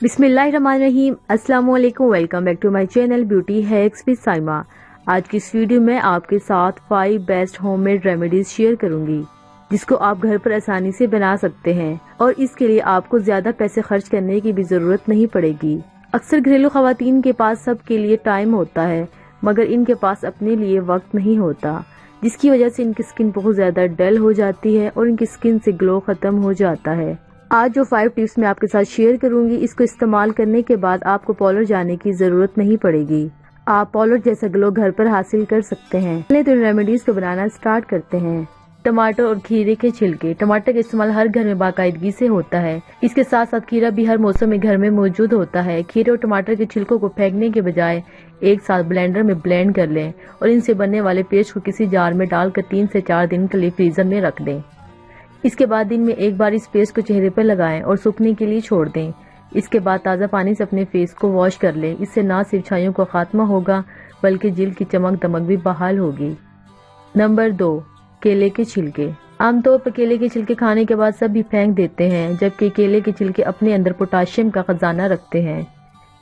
बिस्मिल्लाहिर्रहमानिर्रहीम। अस्सलाम वालेकुम। Welcome back to my channel beauty hacks with Saima. आज की इस वीडियो में आपके साथ 5 बेस्ट होममेड रेमेडीज शेयर करूंगी जिसको आप घर पर आसानी से बना सकते हैं और इसके लिए आपको ज्यादा पैसे खर्च करने की भी जरूरत नहीं पड़ेगी। अक्सर घरेलू खवातीन के पास सबके लिए टाइम होता है मगर इनके पास अपने लिए वक्त नहीं होता, जिसकी वजह से इनकी स्किन बहुत ज्यादा डल हो जाती है और इनकी स्किन से ग्लो खत्म हो जाता है। आज जो 5 टिप्स मैं आपके साथ शेयर करूंगी, इसको इस्तेमाल करने के बाद आपको पार्लर जाने की जरूरत नहीं पड़ेगी। आप पार्लर जैसा ग्लो घर पर हासिल कर सकते हैं। पहले तो रेमेडीज को बनाना स्टार्ट करते हैं। टमाटर और खीरे के छिलके। टमाटर का इस्तेमाल हर घर में बाकायदगी से होता है। इसके साथ साथ खीरा भी हर मौसम में घर में मौजूद होता है। खीरे और टमाटर के छिलकों को फेंकने के बजाय एक साथ ब्लेंडर में ब्लेंड कर लें और इनसे बनने वाले पेस्ट को किसी जार में डालकर 3 से 4 दिन के लिए फ्रीजर में रख दें। इसके बाद दिन में एक बार इस पेस्ट को चेहरे पर लगाएं और सूखने के लिए छोड़ दें। इसके बाद ताज़ा पानी से अपने फेस को वॉश कर लें। इससे न सिर्फ छाइयों का खात्मा होगा बल्कि जिल्द की चमक दमक भी बहाल होगी। नंबर 2, केले के छिलके। आमतौर पर केले के छिलके खाने के बाद सब भी फेंक देते हैं, जबकि केले के छिलके अपने अंदर पोटाशियम का खजाना रखते हैं।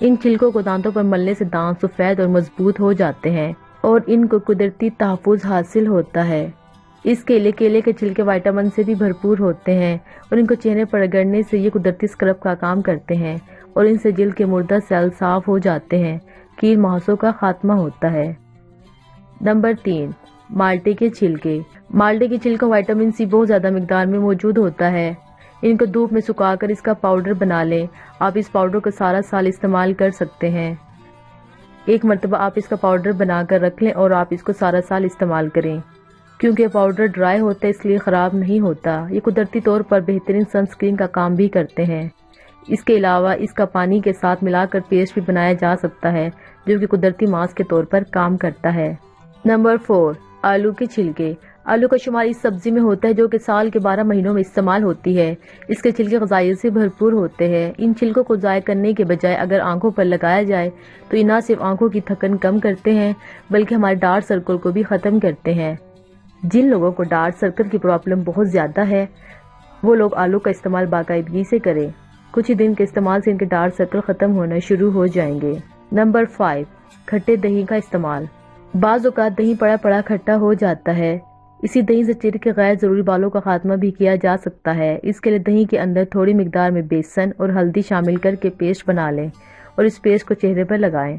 इन छिलकों को दांतों पर मलने से दांत सफेद और मजबूत हो जाते हैं और इनको कुदरती तहफ्फुज हासिल होता है। इसके लिए केले के छिलके विटामिन से भी भरपूर होते हैं और इनको चेहरे पर रगड़ने से ये कुदरती स्क्रब का काम करते हैं और इनसे जिल्द के मुर्दा सेल साफ हो जाते हैं। कील मुहासों का खात्मा होता है। नंबर 3, माल्टे के छिलके। माल्टे के छिलकों विटामिन सी बहुत ज्यादा मिकदार में मौजूद होता है। इनको धूप में सुखाकर इसका पाउडर बना लें। आप इस पाउडर को सारा साल इस्तेमाल कर सकते हैं। एक मरतबा आप इसका पाउडर बनाकर रख लें और आप इसको सारा साल इस्तेमाल करें। क्योंकि पाउडर ड्राई होता है इसलिए खराब नहीं होता। ये कुदरती तौर पर बेहतरीन सनस्क्रीन का काम भी करते हैं। इसके अलावा इसका पानी के साथ मिलाकर पेस्ट भी बनाया जा सकता है जो कि कुदरती मास्क के तौर पर काम करता है। नंबर 4, आलू के छिलके। आलू का शुमार इस सब्जी में होता है जो कि साल के 12 महीनों में इस्तेमाल होती है। इसके छिलके ग़िज़ाइयत से भरपूर होते हैं। इन छिलकों को ज़ाय करने के बजाय अगर आंखों पर लगाया जाए तो ये न सिर्फ आंखों की थकन कम करते हैं बल्कि हमारे डार्क सर्कल को भी ख़त्म करते हैं। जिन लोगों को डार्क सर्कल की प्रॉब्लम बहुत ज्यादा है वो लोग आलू का इस्तेमाल बाकायदगी से करें। कुछ ही दिन के इस्तेमाल से इनके डार्क सर्कल खत्म होना शुरू हो जाएंगे। नंबर 5, खट्टे दही का इस्तेमाल। बाज़ औक़ात दही पड़ा पड़ा खट्टा हो जाता है। इसी दही से चेहरे के गैर जरूरी बालों का खात्मा भी किया जा सकता है। इसके लिए दही के अंदर थोड़ी मिकदार में बेसन और हल्दी शामिल करके पेस्ट बना लें और इस पेस्ट को चेहरे पर लगाएं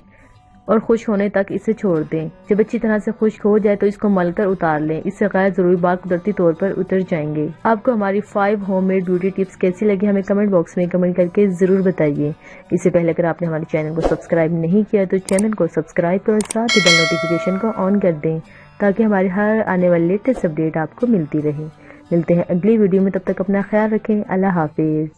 और खुश्क होने तक इसे छोड़ दें। जब अच्छी तरह से खुश्क हो जाए तो इसको मलकर उतार लें। इससे गैर जरूरी बाल कुदरती तौर पर उतर जाएंगे। आपको हमारी 5 होममेड ब्यूटी टिप्स कैसी लगी हमें कमेंट बॉक्स में कमेंट करके जरूर बताइए। इससे पहले अगर आपने हमारे चैनल को सब्सक्राइब नहीं किया तो चैनल को सब्सक्राइब करो, साथ ही बेल नोटिफिकेशन को ऑन कर दें ताकि हमारी हर आने वाली लेटेस्ट अपडेट आपको मिलती रहे। मिलते हैं अगली वीडियो में, तब तक अपना ख्याल रखें। अल्लाह हाफिज।